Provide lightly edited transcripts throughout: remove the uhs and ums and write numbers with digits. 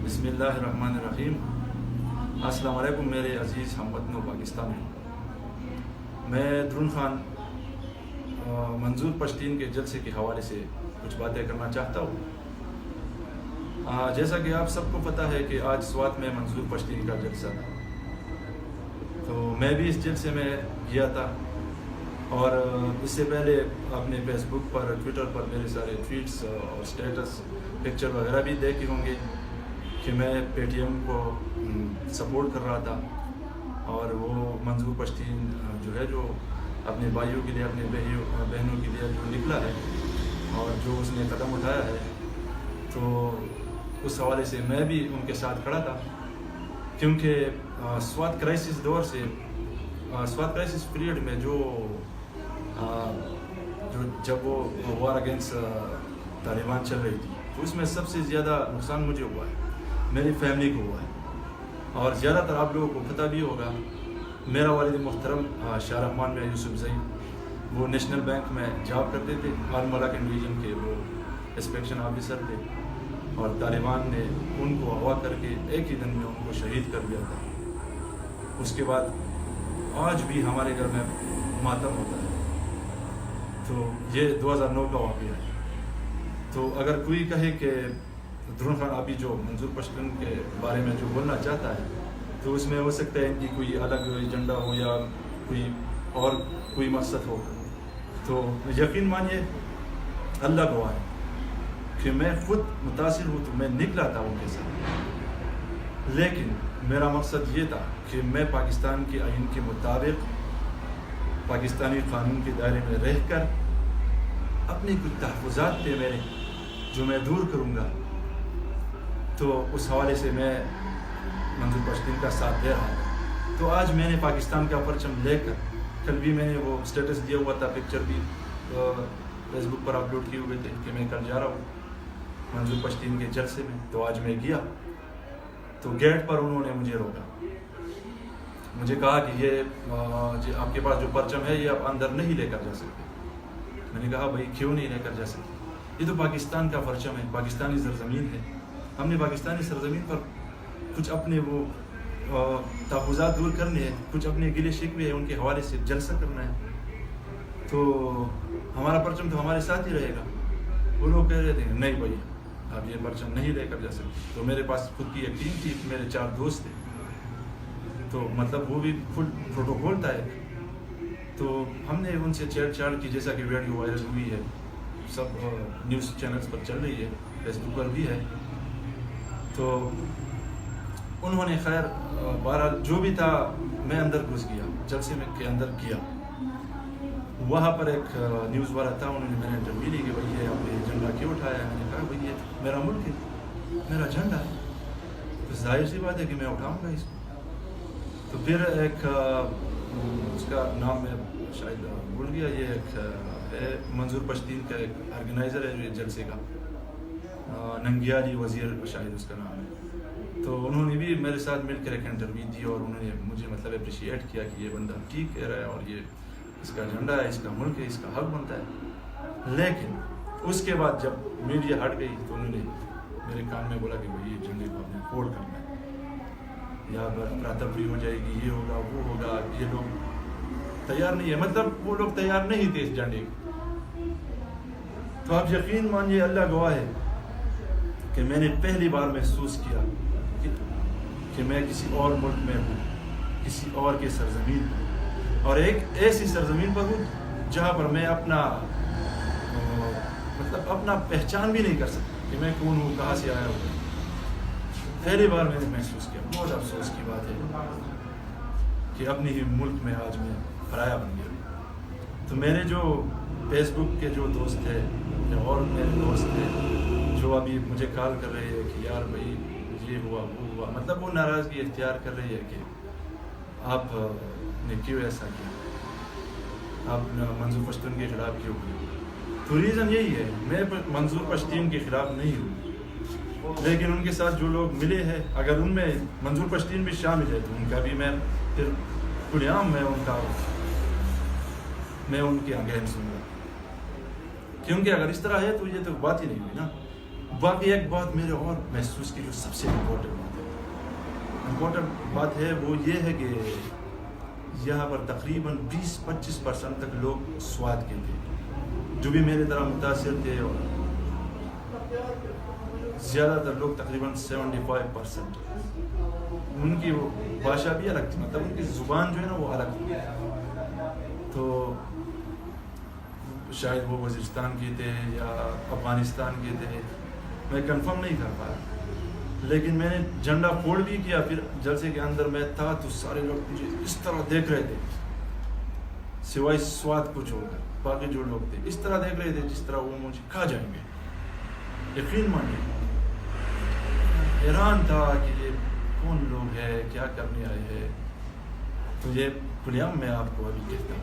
बिस्मिल्लाहिर्रहमानिर्रहीम। अस्सलाम वालेकुम मेरे अज़ीज़ हमवतनों पाकिस्तानियों। मैं द्रुन खान मंजूर पश्तीन के जलसे के हवाले से कुछ बातें करना चाहता हूँ। जैसा कि आप सबको पता है कि आज स्वात में मंजूर पश्तीन का जलसा था, तो मैं भी इस जलसे में गया था और इससे पहले अपने फेसबुक पर, ट्विटर पर मेरे सारे ट्वीट्स और स्टेटस पिक्चर वगैरह भी देखे होंगे कि मैं पेटीएम को सपोर्ट कर रहा था और वो मंजूर पश्तीन जो है, जो अपने भाइयों के लिए, अपने बहनों के लिए जो निकला है और जो उसने कदम उठाया है, तो उस हवाले से मैं भी उनके साथ खड़ा था। क्योंकि स्वात क्राइसिस दौर से, स्वात क्राइसिस पीरियड में जो जब वो वार अगेंस्ट तालिबान चल रही थी, तो उसमें सबसे ज़्यादा नुकसान मुझे हुआ है, मेरी फैमिली को हुआ है। और ज़्यादातर आप लोगों को पता भी होगा, मेरा वालिद मोहतरम शाहरहमान में यूसुफ ज़ई, वो नेशनल बैंक में जॉब करते थे, आल-मलाकन डिवीज़न के वो इंस्पेक्शन ऑफिसर थे, और तालिबान ने उनको अगवा करके एक ही दिन में उनको शहीद कर दिया था। उसके बाद आज भी हमारे घर में मातम होता है। तो ये 2009 का वाक़या है। तो अगर कोई कहे कि द्रुन खान अभी जो मंजूर पश्तीन के बारे में जो बोलना चाहता है, तो उसमें हो सकता है इनकी कोई अलग एजेंडा हो या कोई और कोई मकसद हो। तो यकीन मानिए, अल्लाह गवाह है कि मैं खुद मुतासिर हूँ, तो मैं निकला था उनके साथ। लेकिन मेरा मकसद ये था कि मैं पाकिस्तान के आइन के मुताबिक, पाकिस्तानी कानून के दायरे में रहकर अपने कुछ तहफ़्फ़ुज़ात थे मेरे, जो मैं दूर करूँगा। तो उस हवाले से मैं मंजूर पश्तीन का साथ दे रहा था। तो आज मैंने पाकिस्तान का परचम लेकर, कल भी मैंने वो स्टेटस दिया हुआ था, पिक्चर भी फेसबुक पर अपलोड किए हुए थे कि मैं कल जा रहा हूँ मंजूर पश्तीन के जलसे में। तो आज मैं गया, तो गेट पर उन्होंने मुझे रोका, मुझे कहा कि ये आपके पास जो परचम है, ये आप अंदर नहीं लेकर जा सकते। मैंने कहा भाई क्यों नहीं लेकर जा सकते, ये तो पाकिस्तान का परचम है, पाकिस्तानी सरजमीन है, हमने पाकिस्तानी सरजमीन पर कुछ अपने वो तहफ़्फ़ुज़ात दूर करने हैं, कुछ अपने गिले शिकवे हैं उनके हवाले से जलसा करना है, तो हमारा परचम तो हमारे साथ ही रहेगा। वो लोग कह रहे थे नहीं भाई आप ये परचम नहीं लेकर जा सकते। तो मेरे पास खुद की एक टीम थी, मेरे 4 दोस्त थे, तो मतलब वो भी फुल प्रोटोकॉल था एक। तो हमने उनसे छेड़छाड़ की, जैसा कि वीडियो वायरल हुई है, सब न्यूज़ चैनल्स पर चल रही है, फेसबुक पर भी है। तो उन्होंने खैर बहरहाल जो भी था, मैं अंदर घुस गया, जलसे में के अंदर किया। वहाँ पर एक न्यूज़ वाला था, उन्होंने मैंने इंटरव्यू ली कि भाई ये आपने झंडा क्यों उठाया है। मैंने कहा भाई ये मेरा मुल्क है, मेरा झंडा है, तो जाहिर सी बात है कि मैं उठाऊँगा इसको। तो फिर एक उसका नाम मैं शायद भूल गया, ये एक है मंजूर पश्तीन का एक ऑर्गेनाइज़र है ये जलसे का, नंगियाली वज़ीर शायद उसका नाम है। तो उन्होंने भी मेरे साथ मिलकर एक इंटरव्यू दी और उन्होंने मुझे मतलब अप्रिशिएट किया कि ये बंदा ठीक कह रहा है और ये इसका झंडा है, इसका मुल्क है, इसका हक बनता है। लेकिन उसके बाद जब मीडिया हट गई, तो उन्होंने मेरे कान में बोला कि भाई ये झंडे को आपने फोल्ड करना है, यहाँ पर अफरा-तफरी हो जाएगी, ये होगा वो होगा। ये लोग तैयार नहीं है, मतलब वो लोग तैयार नहीं थे इस झंडे को। तो आप यकीन मानिए, अल्लाह गवाह है कि मैंने पहली बार महसूस किया कि मैं किसी और मुल्क में हूँ, किसी और के सरजमीन पर, और एक ऐसी सरजमीन पर हूँ जहाँ पर मैं अपना मतलब अपना पहचान भी नहीं कर सकता कि मैं कौन हूँ, कहाँ से आया हूँ। पहली बार मैंने महसूस किया। बहुत अफसोस की बात है कि अपने ही मुल्क में आज मैं पराया बन गया। तो मेरे जो फेसबुक के जो दोस्त थे या और मेरे दोस्त थे, जो अभी मुझे कॉल कर रहे हैं कि यार भाई ये हुआ वो हुआ, मतलब वो नाराज़गी इख्तियार कर रही है कि आपने क्यों ऐसा किया, आप मंजूर पश्तीन के ख़िलाफ़ क्यों हुए। तो रीज़न यही है, मैं मंजूर पश्तीन के ख़िलाफ़ नहीं हूँ, लेकिन उनके साथ जो लोग मिले हैं, अगर उनमें मंजूर पश्तीन भी शामिल है, तो उनका भी मैं फिर खुलेआम मैं उनके आगे सुनूंगा। क्योंकि अगर इस तरह है तो ये तो बात ही नहीं हुई ना। باقی ایک بات میرے اور محسوس کی جو سب سے امپورٹنٹ بات ہے وہ یہ ہے کہ یہاں پر تقریباً 20-25% تک لوگ سوات کے تھے جو بھی میرے طرح متاثر تھے، اور زیادہ تر لوگ تقریباً 75% ان کی وہ بھاشا بھی الگ تھی، مطلب ان کی زبان جو ہے نا وہ الگ تھی. تو شاید وہ وزیرستان کے تھے یا افغانستان کے تھے، میں کنفرم نہیں کر پایا. لیکن میں نے جھنڈا فوڑ بھی کیا، پھر جلسے کے اندر میں تھا تو سارے لوگ مجھے اس طرح دیکھ رہے تھے، سوائے سوات کو چھوڑ کر باقی جو لوگ تھے اس طرح دیکھ رہے تھے جس طرح وہ مجھے کھا جائیں گے. یقین مانیے حیران تھا کہ یہ کون لوگ ہیں، کیا کرنے آئے ہیں. تو یہ کلیام میں آپ کو ابھی کہتا ہوں،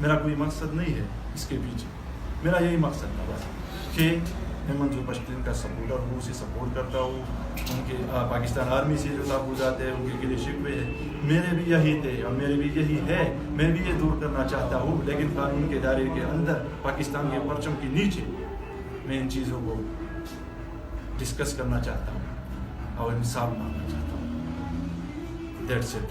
میرا کوئی مقصد نہیں ہے اس کے پیچھے، میرا یہی مقصد تھا بس کہ میں منظور پشتین کا سپورٹر ہوں، اسے سپورٹ کرتا ہوں. ان کے پاکستان آرمی سے جو تعلقات ہیں، ان کے گلے شکوے ہیں، میرے بھی یہی تھے اور میرے بھی یہی ہے. میں بھی یہ دور کرنا چاہتا ہوں، لیکن قانون کے دائرے کے اندر پاکستان کے پرچم کے نیچے میں ان چیزوں کو ڈسکس کرنا چاہتا ہوں اور انصاف مانگنا چاہتا ہوں. That's it.